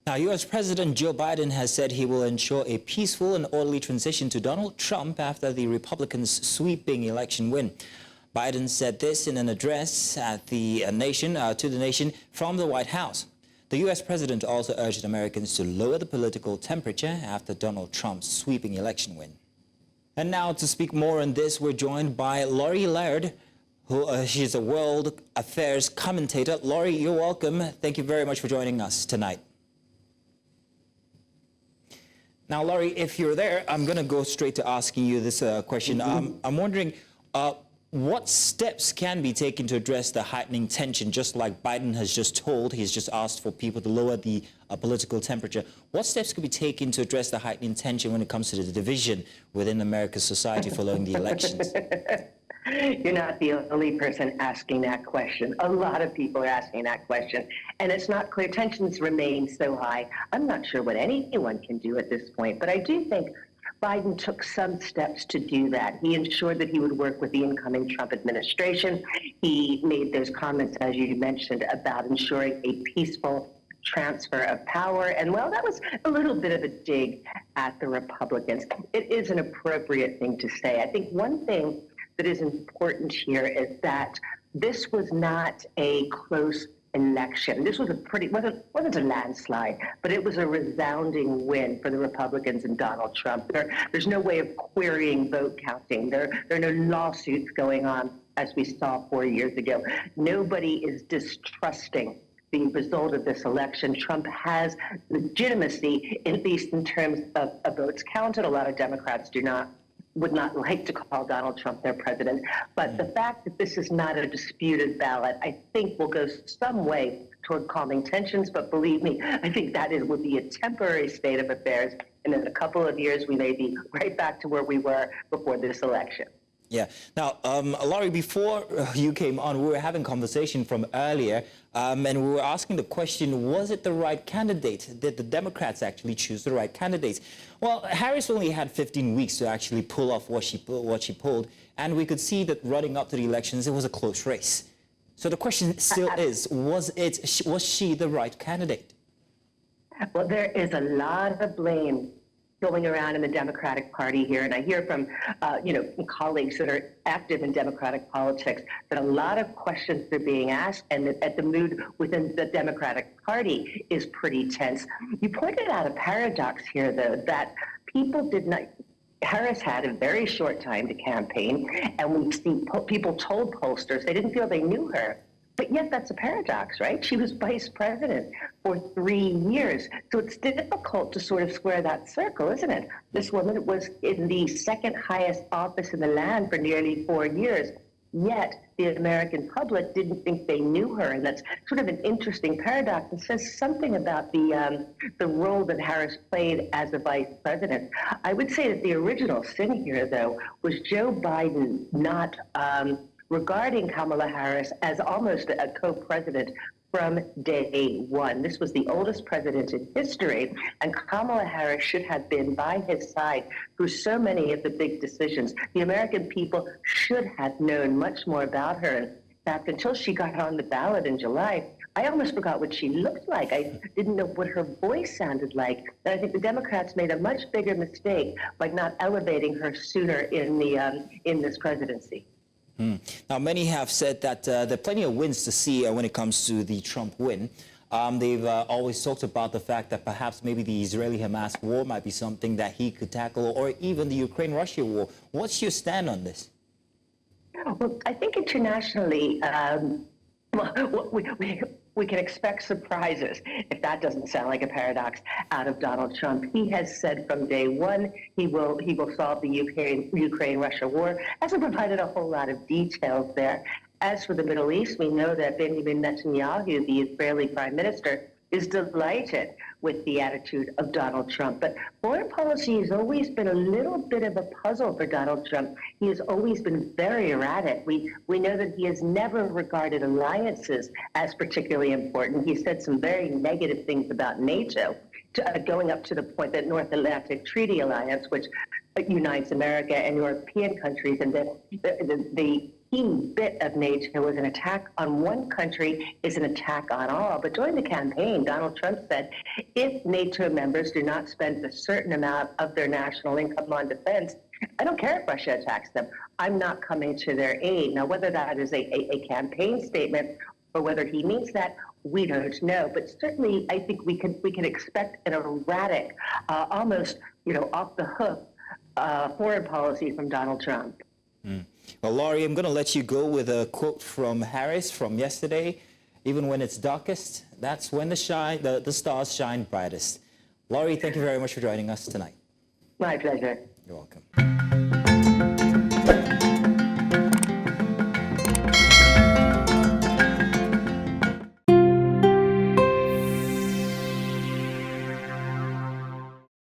Now, U.S. President Joe Biden has said he will ensure a peaceful and orderly transition to Donald Trump after the Republicans' sweeping election win. Biden said this in an address at to the nation from the White House. The U.S. president also urged Americans to lower the political temperature after Donald Trump's sweeping election win. And now to speak more on this, we're joined by Laurie Laird, who she's a world affairs commentator. Laurie, you're welcome. Thank you very much for joining us tonight. Now, Laurie, if you're there, I'm going to go straight to asking you this question. I'm wondering what steps can be taken to address the heightening tension, just like Biden has just told. He's just asked for people to lower the political temperature. What steps could be taken to address the heightening tension when it comes to the division within America's society following the elections? You're not the only person asking that question. A lot of people are asking that question. And it's not clear. Tensions remain so high. I'm not sure what anyone can do at this point. But I do think Biden took some steps to do that. He ensured that he would work with the incoming Trump administration. He made those comments, as you mentioned, about ensuring a peaceful transfer of power. And, well, that was a little bit of a dig at the Republicans. It is an appropriate thing to say. I think one thing that is important here is that this was not a close election. This was wasn't a landslide, but it was a resounding win for the Republicans and Donald Trump. There's no way of querying vote counting. There are no lawsuits going on as we saw 4 years ago. Nobody is distrusting the result of this election. Trump has legitimacy, at least in terms of votes counted. A lot of Democrats would not like to call Donald Trump their president. But the fact that this is not a disputed ballot, I think will go some way toward calming tensions. But believe me, I think that would be a temporary state of affairs. And in a couple of years, we may be right back to where we were before this election. Yeah. Now, Laurie, before you came on, we were having conversation from earlier, and we were asking the question, was it the right candidate? Did the Democrats actually choose the right candidates? Well, Harris only had 15 weeks to actually pull off what she pulled, and we could see that running up to the elections, it was a close race. So the question still is, was she the right candidate? Well, there is a lot of blame going around in the Democratic Party here, and I hear from colleagues that are active in Democratic politics that a lot of questions are being asked, and that the mood within the Democratic Party is pretty tense. You pointed out a paradox here, though, that people did not. Harris had a very short time to campaign, and we see people told pollsters they didn't feel they knew her. But yet that's a paradox, right? She was vice president for 3 years. So it's difficult to sort of square that circle, isn't it? This woman was in the second highest office in the land for nearly 4 years. Yet the American public didn't think they knew her. And that's sort of an interesting paradox. It says something about the role that Harris played as a vice president. I would say that the original sin here, though, was Joe Biden not regarding Kamala Harris as almost a co-president from day one. This was the oldest president in history, and Kamala Harris should have been by his side through so many of the big decisions. The American people should have known much more about her. In fact, until she got on the ballot in July, I almost forgot what she looked like. I didn't know what her voice sounded like. And I think the Democrats made a much bigger mistake by not elevating her sooner in this presidency. Now, many have said that there are plenty of wins to see when it comes to the Trump win. They've always talked about the fact that perhaps maybe the Israeli-Hamas war might be something that he could tackle, or even the Ukraine-Russia war. What's your stand on this? Well, I think internationally, we can expect surprises, if that doesn't sound like a paradox, out of Donald Trump. He has said from day one he will solve the Ukraine-Russia war. Hasn't provided a whole lot of details there. As for the Middle East, we know that Benjamin Netanyahu, the Israeli prime minister, is delighted with the attitude of Donald Trump. But foreign policy has always been a little bit of a puzzle for Donald Trump. He has always been very erratic. We know that he has never regarded alliances as particularly important. He said some very negative things about NATO, going up to the point that North Atlantic Treaty Alliance, which unites America and European countries, and the bit of NATO was an attack on one country is an attack on all. But during the campaign, Donald Trump said, if NATO members do not spend a certain amount of their national income on defense, I don't care if Russia attacks them. I'm not coming to their aid. Now, whether that is a campaign statement or whether he means that, we don't know. But certainly, I think we can expect an erratic, almost off the hook foreign policy from Donald Trump. Well, Laurie, I'm going to let you go with a quote from Harris from yesterday. Even when it's darkest, that's when the stars shine brightest. Laurie, thank you very much for joining us tonight. My pleasure. You're welcome.